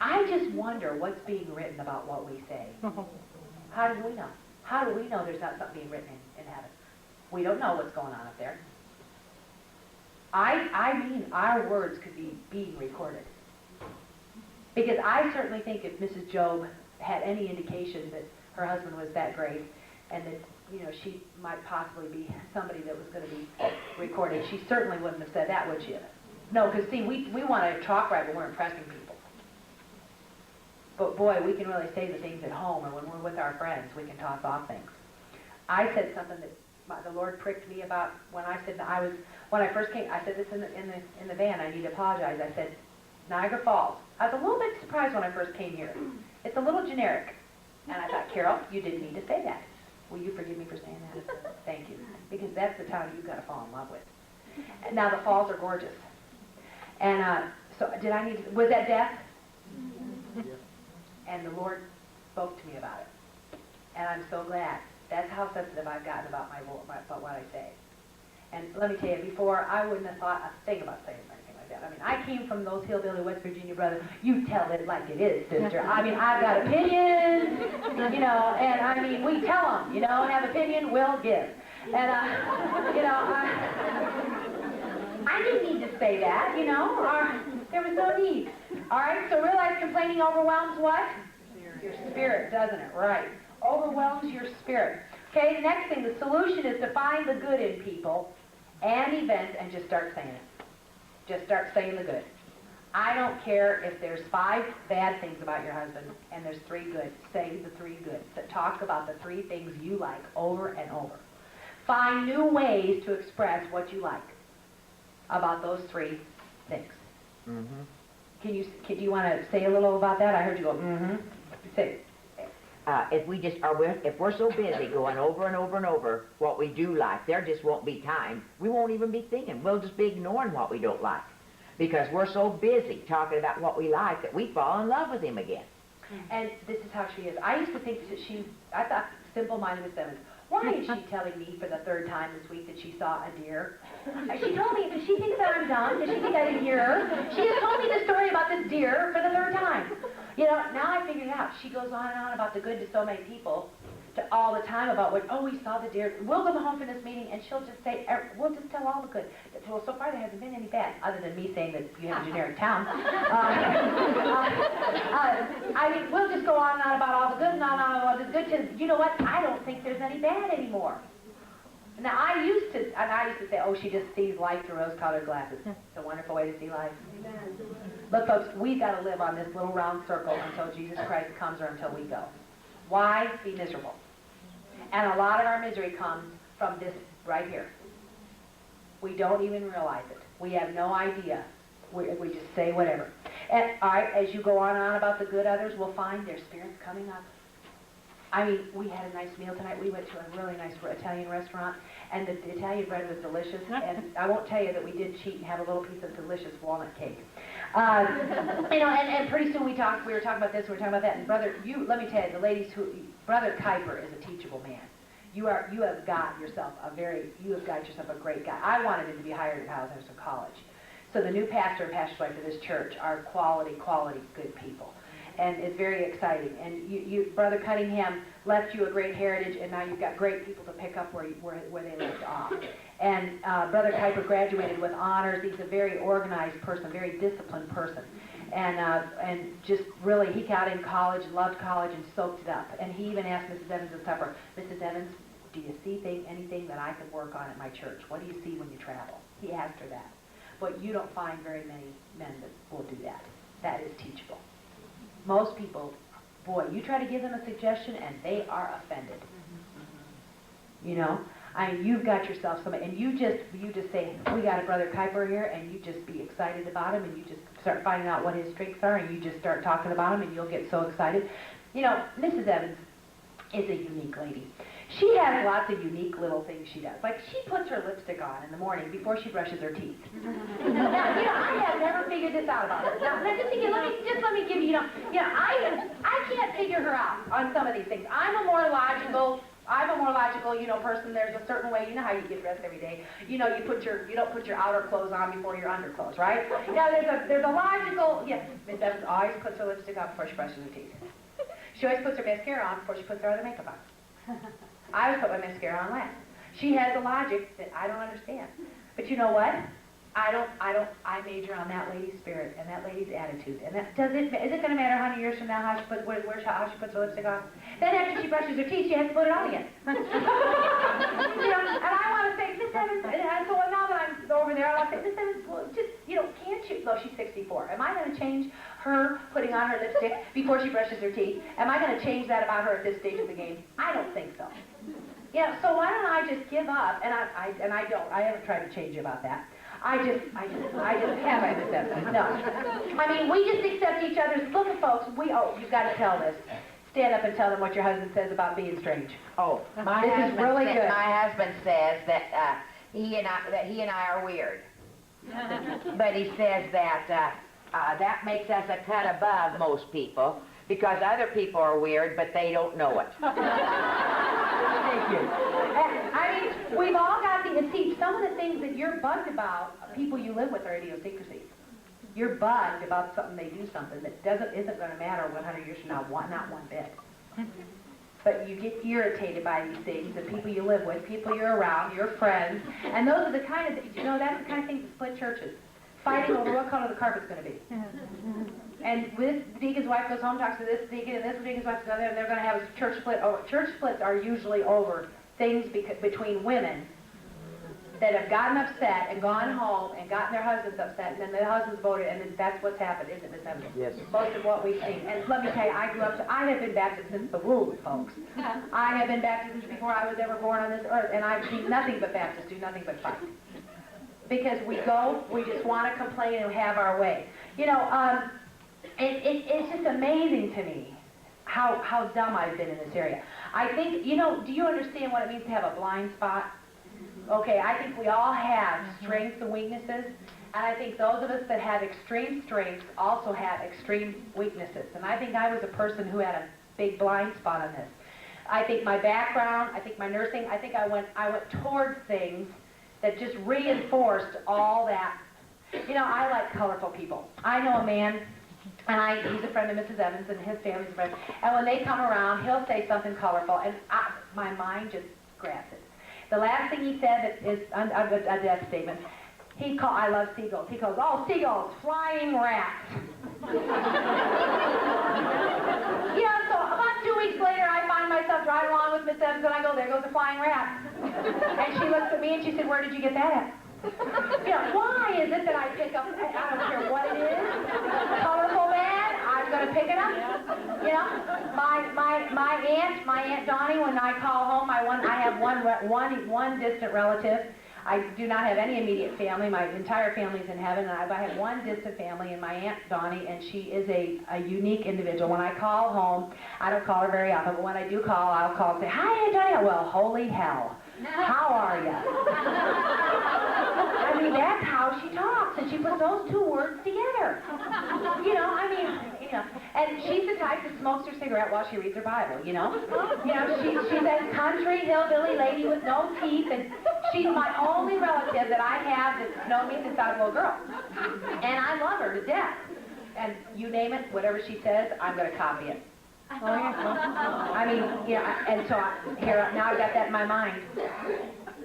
I just wonder what's being written about what we say. How do we know? How do we know there's not something being written in heaven? We don't know what's going on up there. I mean, our words could be being recorded. Because I certainly think if Mrs. Job had any indication that her husband was that great and that, you know, she might possibly be somebody that was going to be recorded, she certainly wouldn't have said that, would she have? No, because, see, we want to talk right, but we're impressing people. But, boy, we can really say the things at home, or when we're with our friends, we can toss off things. I said something that the Lord pricked me about when I said when I first came. I said this in the van. I need to apologize. I said Niagara Falls. I was a little bit surprised when I first came here. It's a little generic, and I thought, Carol, you didn't need to say that. Will you forgive me for saying that? Thank you, because that's the town you've got to fall in love with. And now the falls are gorgeous. And so did I need to? Was that death? And the Lord spoke to me about it, and I'm so glad. That's how sensitive I've gotten about about what I say. And let me tell you, before, I wouldn't have thought a thing about saying anything like that. I mean, I came from those hillbilly West Virginia brothers. You tell it like it is, sister. I mean, I've got opinions, you know, and I mean, we tell them, you know, have opinion, we'll give. And, you know, I didn't need to say that, you know. There was no need. All right, so realize complaining overwhelms what? Your spirit, doesn't it? Right. Overwhelms your spirit. Okay, the next thing, the solution is to find the good in people and events and just start saying it. Just start saying the good. I don't care if there's 5 bad things about your husband and there's 3 good. Say the 3 good. So talk about the 3 things you like over and over. Find new ways to express what you like about those 3 things. Mm-hmm. Do you want to say a little about that? I heard you go, mm-hmm. Say If we're so busy going over and over and over what we do like, there just won't be time. We won't even be thinking. We'll just be ignoring what we don't like. Because we're so busy talking about what we like that we fall in love with him again. And this is how she is. I used to think that I thought simple-minded was 7. Why is she telling me for the 3rd time this week that she saw a deer? She told me, does she think that I'm dumb? Does she think I didn't hear her? She just told me the story about this deer for the 3rd time. You know, now I figured it out. She goes on and on about the good to so many people, to all the time about what, oh, we saw the deer. We'll go home from this meeting and she'll just say, we'll just tell all the good. Well, so far there hasn't been any bad, other than me saying that you have a generic town. I mean, we'll just go on and on about all the good and on and on about the good. To, you know what? I don't think there's any bad anymore. Now, I used to say, oh, she just sees life through rose-colored glasses. It's a wonderful way to see life. Amen. Look, folks, we've got to live on this little round circle until Jesus Christ comes or until we go. Why be miserable? And a lot of our misery comes from this right here. We don't even realize it. We have no idea. We just say whatever. And as you go on and on about the good others, we'll find their spirits coming up. I mean, we had a nice meal tonight. We went to a really nice Italian restaurant, and the Italian bread was delicious. And I won't tell you that we did cheat and have a little piece of delicious walnut cake. You know, and pretty soon we were talking about this, we were talking about that. And brother, let me tell you, the ladies Brother Kuiper is a teachable man. You have got yourself a great guy. I wanted him to be hired at House in college. So the new pastor and pastor's wife of this church are quality good people. And it's very exciting. And Brother Cunningham left you a great heritage, and now you've got great people to pick up where they left off. And Brother Kuiper graduated with honors. He's a very organized person, very disciplined person. And just really, he got in college, loved college, and soaked it up. And he even asked Mrs. Evans at supper, Mrs. Evans, do you see anything that I can work on at my church? What do you see when you travel? He asked her that. But you don't find very many men that will do that. That is teachable. Most people, boy, you try to give them a suggestion and they are offended. You know? I mean, you've got yourself somebody, and you just say, we got a Brother Kuiper here, and you just be excited about him, and you just start finding out what his strengths are, and you just start talking about him, and you'll get so excited. You know, Mrs. Evans is a unique lady. She has lots of unique little things she does. Like, she puts her lipstick on in the morning before she brushes her teeth. Now, you know, I have never figured this out about her. Now just let me give you, I can't figure her out on some of these things. I'm a more logical, person. There's a certain way, you know how you get dressed every day. You know, you don't put your outer clothes on before your underclothes, right? Now, there's a logical, yes, Miss Evans always puts her lipstick on before she brushes her teeth. She always puts her mascara on before she puts her other makeup on. I always put my mascara on last. She has a logic that I don't understand. But you know what? I major on that lady's spirit and that lady's attitude. And is it going to matter how many years from now how she puts her lipstick on? Then after she brushes her teeth, she has to put it on again. And I want to say, Miss Evans, and so now that I'm over there, I want to say, Miss Evans, well, just, can't you? No, she's 64. Am I going to change her putting on her lipstick before she brushes her teeth? Am I going to change that about her at this stage of the game? I don't think so. Yeah, so why don't I just give up? And I don't. I haven't tried to change you about that. I just haven't accepted. No. I mean, we just accept each other's. Look at folks. You've got to tell this. Stand up and tell them what your husband says about being strange. Oh, this is really good. My husband says that he and I are weird. But he says that that makes us a cut above most people because other people are weird, but they don't know it. Thank you. I mean, we've all got see, some of the things that you're bugged about, people you live with are idiosyncrasies. You're bugged about something, they do something that isn't going to matter 100 years from now, not one bit. But you get irritated by these things, the people you live with, people you're around, your friends, and those are the kind of, that's the kind of things that split churches. Fighting over what color the carpet's going to be. And this deacon's wife goes home, talks to this deacon, and this deacon's wife goes there, and they're going to have a church split. Church splits are usually over things between women that have gotten upset and gone home and gotten their husbands upset, and then the husbands voted, and then that's what's happened, isn't it, Miss Evans? Yes. Most of what we've seen. And let me tell you, I have been Baptist since the womb, folks. I have been Baptist since before I was ever born on this earth, and I've seen nothing but Baptists do nothing but fight. Because we just want to complain and have our way. It's just amazing to me how dumb I've been in this area. I think, do you understand what it means to have a blind spot? Okay, I think we all have strengths and weaknesses, and I think those of us that have extreme strengths also have extreme weaknesses. And I think I was a person who had a big blind spot on this. I think my background, I think my nursing, I think I went towards things that just reinforced all that. I like colorful people. I know a man, and he's a friend of Mrs. Evans, and his family's a friend, and when they come around, he'll say something colorful, and my mind just grabs it. The last thing he said is a death statement. I love seagulls. He goes, oh, seagulls, flying rats. So about 2 weeks later, I find myself driving along with Miss Evans, and I go, there goes a flying rat. And she looks at me and she said, where did you get that at? Why is it that I pick up, I don't care what it is, colorful man, I'm going to picking up? You know, my aunt Donnie. When I call home, I have one distant relative. I do not have any immediate family. My entire family's in heaven, and I have one distant family, and my Aunt Donnie, and she is a unique individual. When I call home, I don't call her very often, but when I do call, I'll call and say, "Hi, Aunt Donnie." Well, holy hell. How are you? I mean, that's how she talks, and she puts those two words together. You know, I mean, you know, and she's the type that smokes her cigarette while she reads her Bible, you know? You know, she's that country hillbilly lady with no teeth, and she's my only relative that I have that's known me since I was a little girl. And I love her to death. And you name it, whatever she says, I'm going to copy it. Oh, yeah. I mean, you know, and so now I've got that in my mind.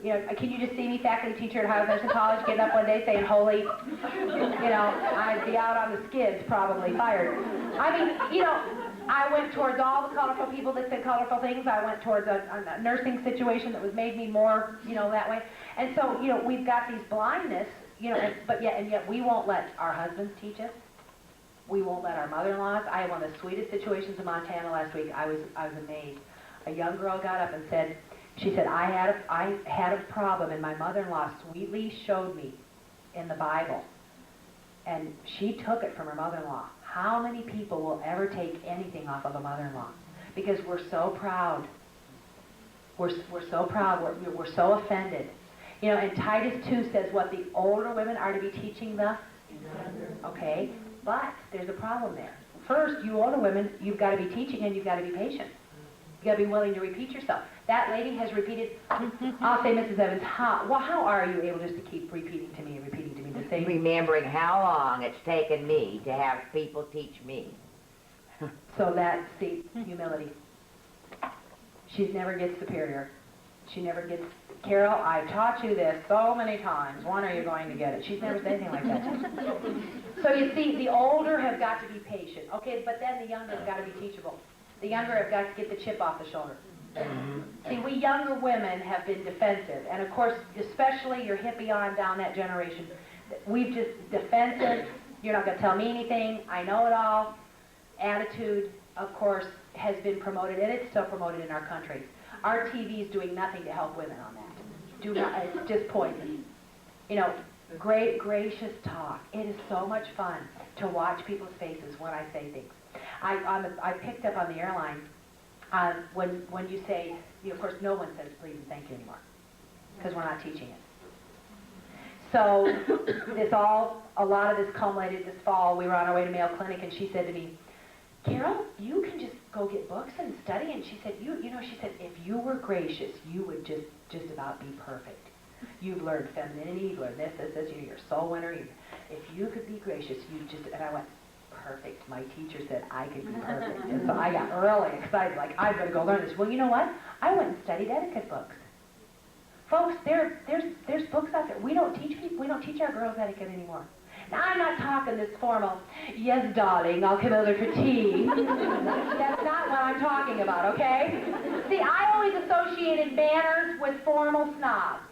You know, can you just see me, faculty teacher at Ohio Nursing College, getting up one day saying, "Holy," you know, I'd be out on the skids, probably fired. I mean, you know, I went towards all the colorful people that said colorful things. I went towards a nursing situation that was made me more, you know, that way. And so, you know, we've got these blindness, you know, but yet we won't let our husbands teach us. We won't let our mother-in-laws. I had one of the sweetest situations in Montana last week. I was amazed. A young girl got up and said, she said, I had a problem, and my mother-in-law sweetly showed me in the Bible. And she took it from her mother-in-law. How many people will ever take anything off of a mother-in-law? Because we're so proud. We're so proud. We're so offended. You know, and Titus 2 says what the older women are to be teaching the... Okay? But there's a problem there. First, you older women, you've got to be teaching and you've got to be patient. You've got to be willing to repeat yourself. That lady has repeated, I'll say, Mrs. Evans, how are you able just to keep repeating to me the same? Remembering how long it's taken me to have people teach me. So that's the humility. She never gets superior. She never gets, "Carol, I've taught you this so many times. When are you going to get it?" She's never said anything like that. So you see, the older have got to be patient. Okay, but then the younger have got to be teachable. The younger have got to get the chip off the shoulder. See, we younger women have been defensive. And of course, especially your hippie on down that generation, we've just defensive. You're not going to tell me anything. I know it all. Attitude, of course, has been promoted, and it's still promoted in our country. Our TV is doing nothing to help women on that. It's just poison. You know, great, gracious talk. It is so much fun to watch people's faces when I say things. I picked up on the airline when you say, you know, of course, no one says please and thank you anymore because we're not teaching it. So a lot of this culminated this fall. We were on our way to Mayo Clinic, and she said to me, "Carol, you can just go get books and study." And she said, she said, "If you were gracious, you would just about be perfect. You've learned femininity, you've learned this, you're a soul winner. If you could be gracious, you just..." And I went, "Perfect. My teacher said I could be perfect." And so I got really excited, like, I've got to go learn this. Well, you know what? I went and studied etiquette books. Folks, there's books out there. We don't teach our girls etiquette anymore. Now, I'm not talking this formal, "Yes, darling, I'll come over for tea." That's not what I'm talking about, okay? See, I always associated manners with formal snobs.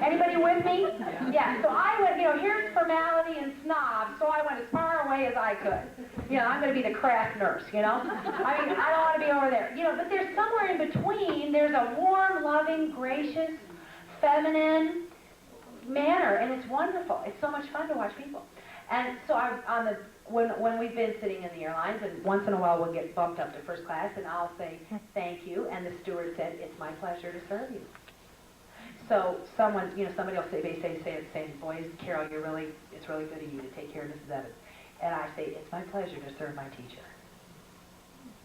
Anybody with me? Yeah, so I went, you know, here's formality and snob, so I went as far away as I could. You know, I'm going to be the craft nurse, you know? I mean, I don't want to be over there. You know, but there's somewhere in between, there's a warm, loving, gracious, feminine manner, and it's wonderful. It's so much fun to watch people. And so when we've been sitting in the airlines, and once in a while we'll get bumped up to first class, and I'll say, "Thank you," and the steward said, "It's my pleasure to serve you." So somebody will say, "Boy, Carol, it's really good of you to take care of Mrs. Evans." And I say, "It's my pleasure to serve my teacher."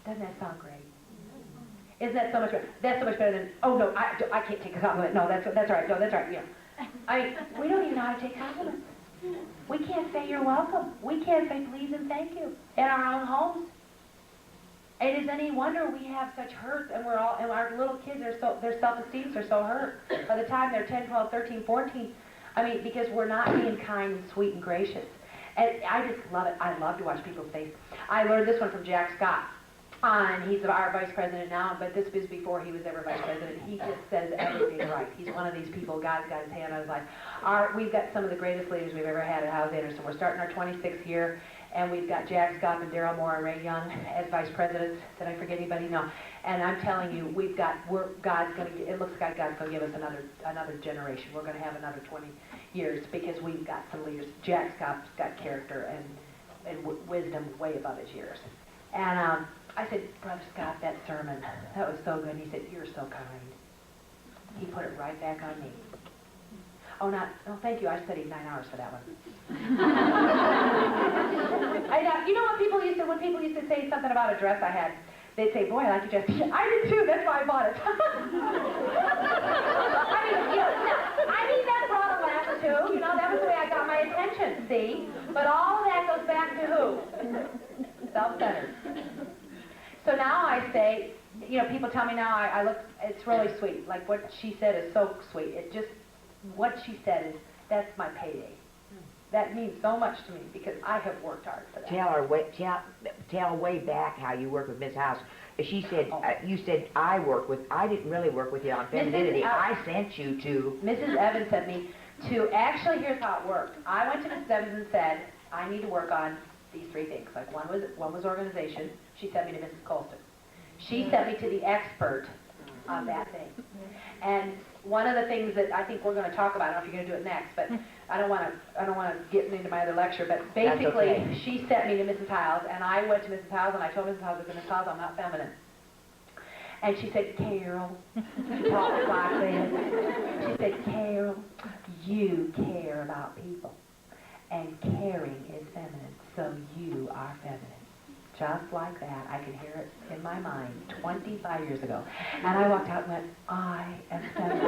Doesn't that sound great? Isn't that so much better? That's so much better than, "Oh, no, I can't take a compliment. No, that's right. No, that's right." You know, we don't even know how to take compliments. We can't say you're welcome. We can't say please and thank you in our own homes. It is any wonder we have such hurt, and our little kids their self-esteems are so hurt by the time they're 10, 12, 13, 14. I mean, because we're not being kind and sweet and gracious. And I just love it. I love to watch people's faces. I learned this one from Jack Scott. And he's our vice president now, but this was before he was ever vice president. He just says everything right. He's one of these people, God's got his hand on his life. We've got some of the greatest leaders we've ever had at House Anderson. We're starting our 26th year, And we've got Jack Scott and Darryl Moore and Ray Young as vice presidents. Did I forget anybody? No. And I'm telling you, God's going to, it looks like God's going to give us another generation. We're going to have another 20 years because we've got some leaders. Jack Scott's got character and wisdom way above his years. And I said, Brother Scott, that sermon, that was so good. And he said, you're so kind. He put it right back on me. Oh, thank you. I studied 9 hours for that one. You know what people used to, when people used to say something about a dress I had, they'd say, boy, I like your dress. I did too. That's why I bought it. That brought a laugh or two. You know, that was the way I got my attention, see? But all of that goes back to who? Self-centered. So now I say, you know, people tell me now I look, it's really sweet. Like what she said is so sweet. What she said is, that's my payday. That means so much to me because I have worked hard for that. Tell way back how you work with Miss House. She said, you said I didn't really work with you on femininity. I sent you to... Mrs. Evans sent me to, actually here's how it worked. I went to Mrs. Evans and said, I need to work on these 3 things. Like one was organization. She sent me to Mrs. Colston. She sent me to the expert on that thing. And one of the things that I think we're going to talk about, I don't know if you're going to do it next, but I don't want to get into my other lecture, but basically she sent me to Mrs. Hiles, and I went to Mrs. Hiles, and I told Mrs. Hiles, Mrs. Hiles, I'm not feminine. And she said, Carol, she talked like this. She said, Carol, you care about people, and caring is feminine, so you are feminine. Just like that, I can hear it in my mind 25 years ago. And I walked out and went, I am feminine.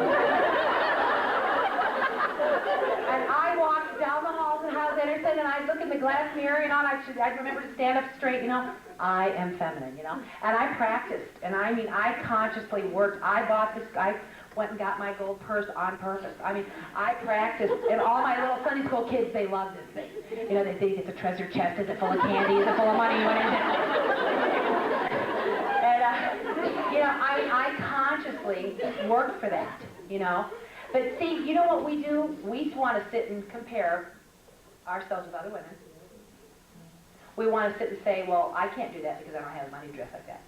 And I walked down the halls of House Anderson, and I look in the glass mirror, you know, and I'd remember to stand up straight, you know. I am feminine, you know. And I practiced, and I mean, I consciously worked. I bought this, I went and got my gold purse on purpose. I mean, I practiced, and all my little Sunday school kids, they love this thing. You know, they think it's a treasure chest. Is it full of candy? Is it full of money? What is it? And, you know, I consciously worked for that, you know. But see, you know what we do? We want to sit and compare ourselves with other women. We want to sit and say, well, I can't do that because I don't have the money to dress like that.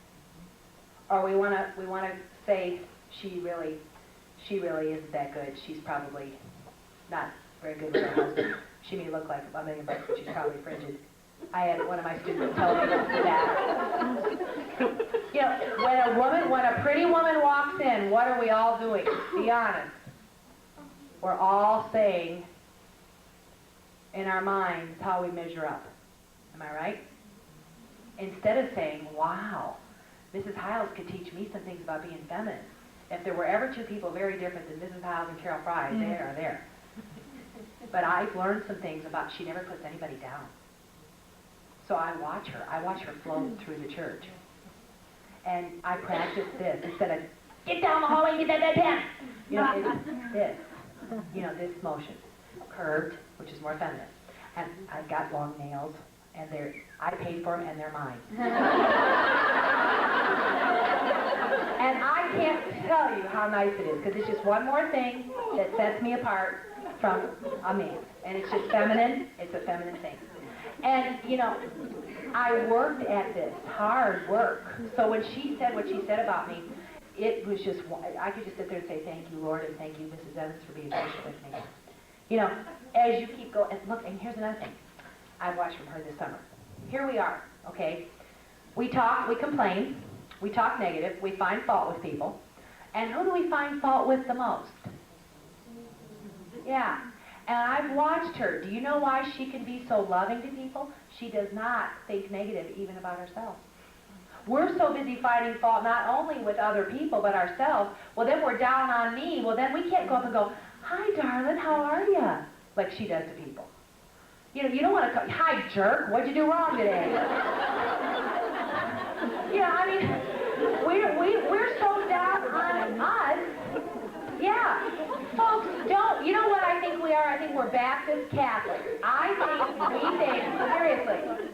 Or we want to say, she really isn't that good. She's probably not very good with her husband. She may look like $1 million, but she's probably frigid. I had one of my students tell me that. You know, when a pretty woman walks in, what are we all doing? Be honest. We're all saying in our minds how we measure up. Am I right? Instead of saying, wow, Mrs. Hiles could teach me some things about being feminine. If there were ever 2 people very different than Mrs. Hiles and Carol Fry, they are there. But I've learned some things about she never puts anybody down. So I watch her flow through the church. And I practice this instead of, get down the hallway and get that pen. You know, it's this. You know, this motion. Curved, which is more feminine. And I've got long nails, and I paid for them, and they're mine. And I can't tell you how nice it is, because it's just one more thing that sets me apart from a man. And it's just feminine. It's a feminine thing. And, you know, I worked at this, hard work. So when she said what she said about me, it was just, I could just sit there and say, thank you, Lord, and thank you, Mrs. Evans, for being patient with me. You know, as you keep going, and look, and here's another thing I've watched from her this summer. Here we are, okay? We talk, we complain, we talk negative, we find fault with people. And who do we find fault with the most? Yeah. And I've watched her. Do you know why she can be so loving to people? She does not think negative even about herself. We're so busy finding fault not only with other people but ourselves. Well, then we're down on me. Well, then we can't go up and go, hi, darling, how are you? Like she does to people. You know, you don't want to go, hi, jerk, what'd you do wrong today? Yeah, I mean, we're so down on us. Yeah. Folks, don't, you know what I think we are? I think we're Baptist Catholics. We think, seriously,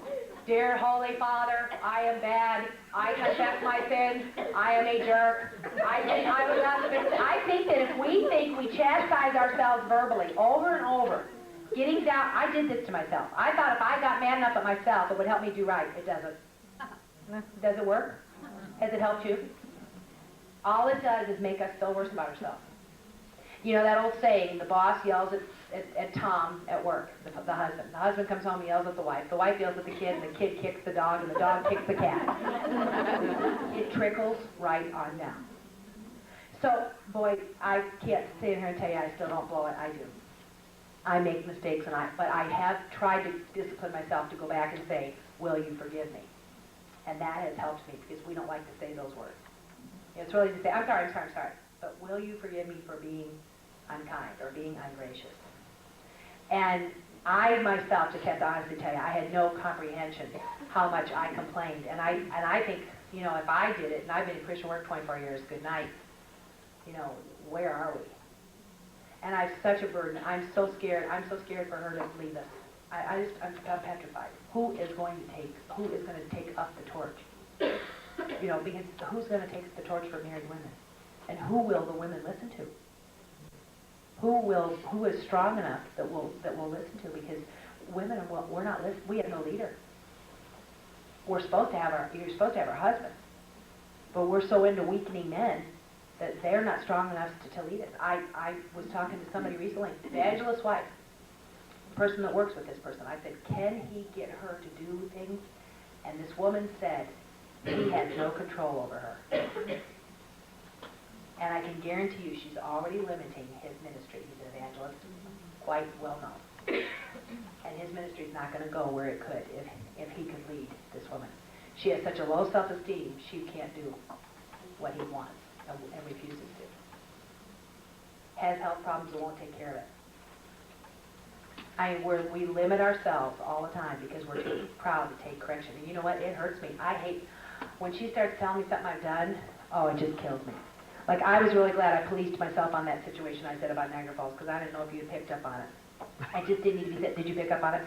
dear Holy Father, I am bad. I confess my sins. I am a jerk. I think I was not the victim. I think that if we think we chastise ourselves verbally over and over, Getting down, I did this to myself. I thought if I got mad enough at myself, it would help me do right. It doesn't. Does it work? Has it helped you? All it does is make us feel worse about ourselves. You know that old saying, the boss yells at Tom at work, the husband. The husband comes home and yells at the wife. The wife yells at the kid, and the kid kicks the dog, and the dog kicks the cat. It trickles right on down. So, boy, I can't sit here and tell you I still don't blow it. I do. I make mistakes, but I have tried to discipline myself to go back and say, will you forgive me? And that has helped me because we don't like to say those words. It's really to say, I'm sorry, but will you forgive me for being unkind or being ungracious? And I myself just have to honestly tell you, I had no comprehension how much I complained. And I think, you know, if I did it, and I've been in Christian work 24 years, good night, you know, where are we? And I have such a burden. I'm so scared for her to leave us. I'm petrified. Who is going to take up the torch? You know, because who's going to take the torch for married women? And who will the women listen to? Who is strong enough that will listen to? Because women we're not listening. We have no leader. You're supposed to have our husbands, but we're so into weakening men that they're not strong enough to lead us. I was talking to somebody recently, evangelist's wife, the person that works with this person. I said, can he get her to do things? And this woman said, he has no control over her. And I can guarantee you she's already limiting his ministry. He's an evangelist, quite well known. And his ministry is not going to go where it could if he could lead this woman. She has such a low self-esteem, she can't do what he wants and refuses to. Has health problems and won't take care of it. We limit ourselves all the time because we're too proud to take correction. And you know what? It hurts me. I hate when she starts telling me something I've done. Oh, it just kills me. Like, I was really glad I policed myself on that situation I said about Niagara Falls because I didn't know if you had picked up on it. I just didn't need to be said. Did you pick up on it?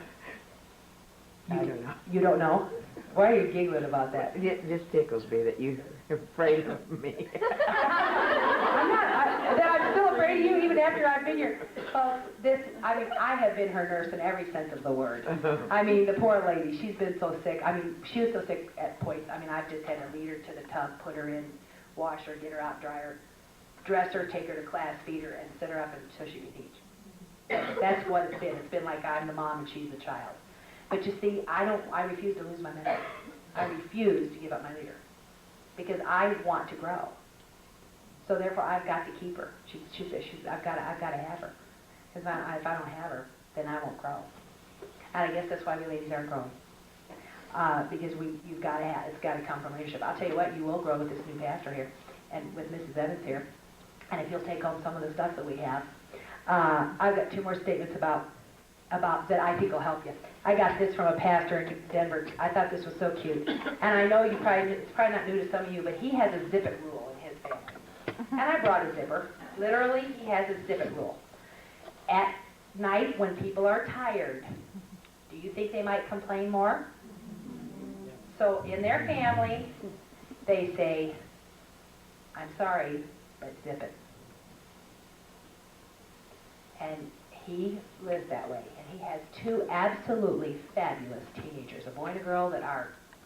I don't know. You don't know? Why are you giggling about that? It just tickles me that you're afraid of me. I'm not. I'm still afraid of you even after I've been here. Well, I have been her nurse in every sense of the word. I mean, the poor lady, she's been so sick. I mean, she was so sick at points. I mean, I've just had to lead her to the tub, put her in, wash her, get her out, dry her, dress her, take her to class, feed her, and sit her up so she can teach. That's what it's been. It's been like I'm the mom and she's the child. But you see, I refuse to lose my mentor. I refuse to give up my leader because I want to grow. So therefore, I've got to keep her. I've got to have her. Because if I don't have her, then I won't grow. And I guess that's why we ladies aren't growing. Because it's got to come from leadership. I'll tell you what, you will grow with this new pastor here, and with Mrs. Evans here. And if you'll take home some of the stuff that we have, I've got 2 more statements about that I think will help you. I got this from a pastor in Denver. I thought this was so cute. And I know it's probably not new to some of you, but he has a zip it rule in his family. And I brought a zipper. Literally, he has a zip it rule. At night, when people are tired, do you think they might complain more? So in their family, they say, I'm sorry, but zip it. And he lives that way. And he has 2 absolutely fabulous teenagers, a boy and a girl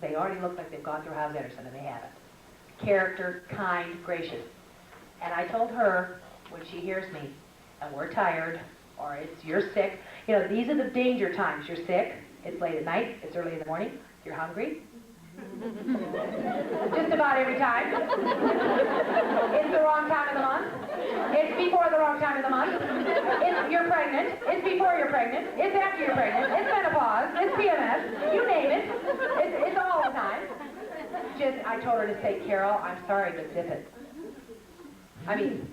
they already look like they've gone through House Anderson, and they haven't. Character, kind, gracious. And I told her, when she hears me, and we're tired, or you're sick, you know, these are the danger times. You're sick, it's late at night, it's early in the morning, you're hungry. Just about every time. It's the wrong time of the month. It's before the wrong time of the month. You're pregnant. It's before you're pregnant. It's after you're pregnant. It's menopause. It's PMS. You name it. It's all the time. I told her to say, Carol, I'm sorry, but zip it. I mean,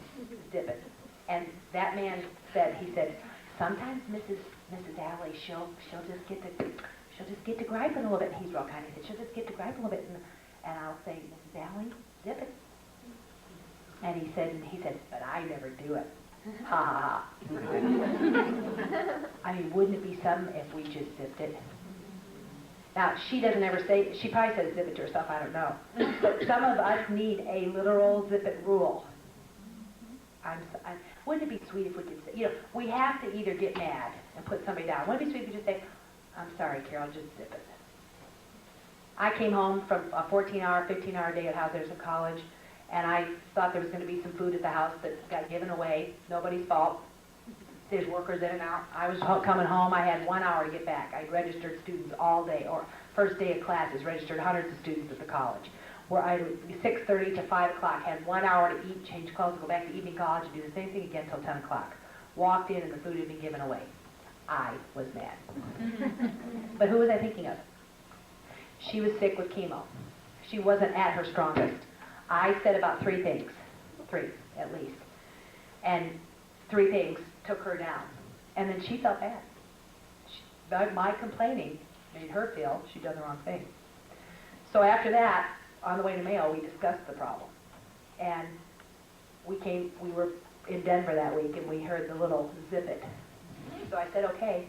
zip it. And that man said, sometimes Mrs. Alley, she'll just get to griping a little bit. And he's real kind. He said, she'll just get to griping a little bit. And I'll say, Mrs. Alley, zip it. And he said, but I never do it. Ha ha ha. I mean, wouldn't it be something if we just zipped it? Now, she doesn't ever say, she probably says zip it to herself, I don't know. But some of us need a literal zip it rule. Wouldn't it be sweet if we could say, you know, we have to either get mad and put somebody down. Wouldn't it be sweet if you just say, I'm sorry, Carol, just zip it. I came home from a 14-hour, 15-hour day at Hauser's in college, and I thought there was going to be some food at the house that got given away. Nobody's fault. There's workers in and out. I was coming home. I had 1 hour to get back. I registered students all day, or first day of classes, registered hundreds of students at the college. Where I would be 6:30 to 5 o'clock, had 1 hour to eat, change clothes, go back to evening college, and do the same thing again until 10 o'clock. Walked in and the food had been given away. I was mad. But who was I thinking of? She was sick with chemo. She wasn't at her strongest. I said about 3 things, 3 at least, and 3 things took her down. And then she felt bad. My complaining made her feel she'd done the wrong thing. So after that, on the way to Mayo, we discussed the problem. And we were in Denver that week, and we heard the little zip it. So I said, okay,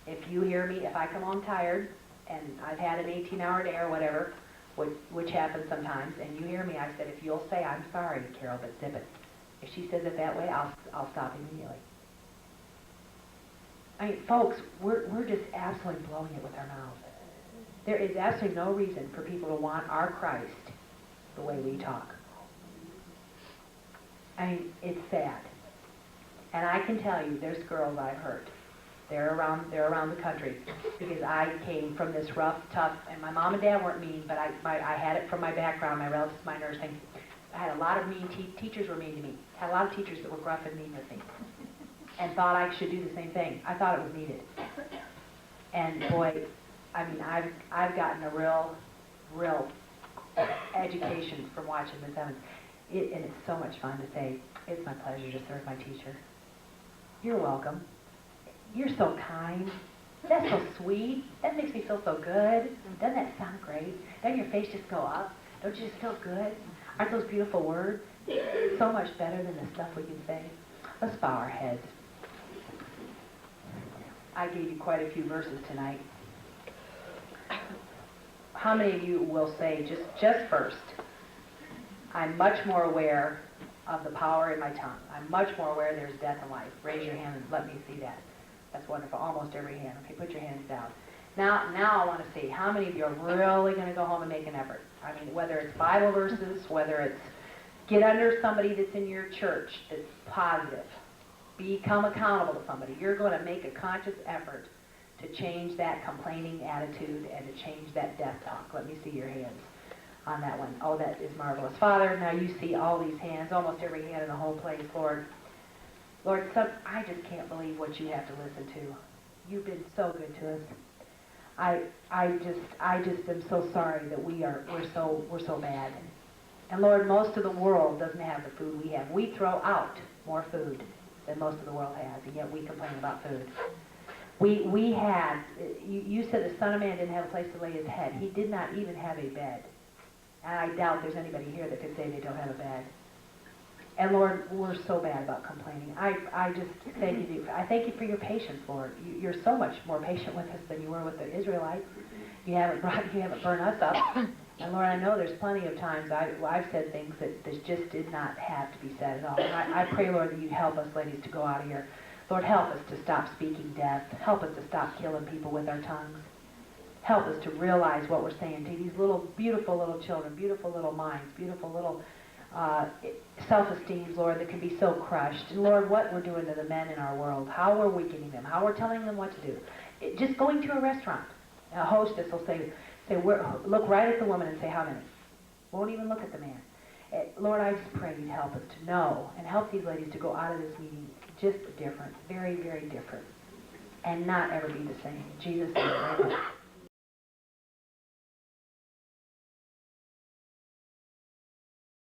if you hear me, if I come home tired, and I've had an 18-hour day or whatever, which happens sometimes, and you hear me, I said, if you'll say, I'm sorry, Carol, but zip it. If she says it that way, I'll stop immediately. I mean, folks, we're just absolutely blowing it with our mouths. There is absolutely no reason for people to want our Christ the way we talk. I mean, it's sad. And I can tell you, there's girls I've hurt. They're around the country, because I came from this rough, tough, and my mom and dad weren't mean, but I had it from my background, my relatives, my nursing. I had a lot of mean teachers were mean to me. Had a lot of teachers that were gruff and mean with me, and thought I should do the same thing. I thought it was needed. And boy, I mean, I've gotten a real education from watching Miss Evans. And it's so much fun to say, it's my pleasure to serve my teacher. You're welcome. You're so kind. That's so sweet. That makes me feel so good. Doesn't that sound great? Doesn't your face just go up? Don't you just feel good? Aren't those beautiful words? So much better than the stuff we can say. Let's bow our heads. I gave you quite a few verses tonight. How many of you will say, just first, I'm much more aware of the power in my tongue. I'm much more aware there's death and life. Raise your hand and let me see that. That's wonderful. Almost every hand. Okay, put your hands down. Now I want to see how many of you are really going to go home and make an effort. I mean, whether it's Bible verses, whether it's get under somebody that's in your church that's positive. Become accountable to somebody. You're going to make a conscious effort to change that complaining attitude and to change that death talk. Let me see your hands on that one. Oh, that is marvelous. Father, now you see all these hands, almost every hand in the whole place, Lord. Lord, I just can't believe what you have to listen to. You've been so good to us. I just am so sorry that we're so bad. And Lord, most of the world doesn't have the food we have. We throw out more food than most of the world has, and yet we complain about food. We had, you said the Son of Man didn't have a place to lay his head. He did not even have a bed. And I doubt there's anybody here that could say they don't have a bed. And Lord, we're so bad about complaining. I just thank you. I thank you for your patience, Lord. You're so much more patient with us than you were with the Israelites. You haven't burned us up. And Lord, I know there's plenty of times I've said things that just did not have to be said at all. And I pray, Lord, that you'd help us, ladies, to go out of here. Lord, help us to stop speaking death. Help us to stop killing people with our tongues. Help us to realize what we're saying to these little, beautiful little children, beautiful little minds, beautiful little self-esteems, Lord, that can be so crushed. And Lord, what we're doing to the men in our world, how we're weakening them, how we're telling them what to do. Just going to a restaurant, a hostess will say, look right at the woman and say, how many? Won't even look at the man. Lord, I just pray you'd help us to know and help these ladies to go out of this meeting just different, very, very different, and not ever be the same. In Jesus' name, amen.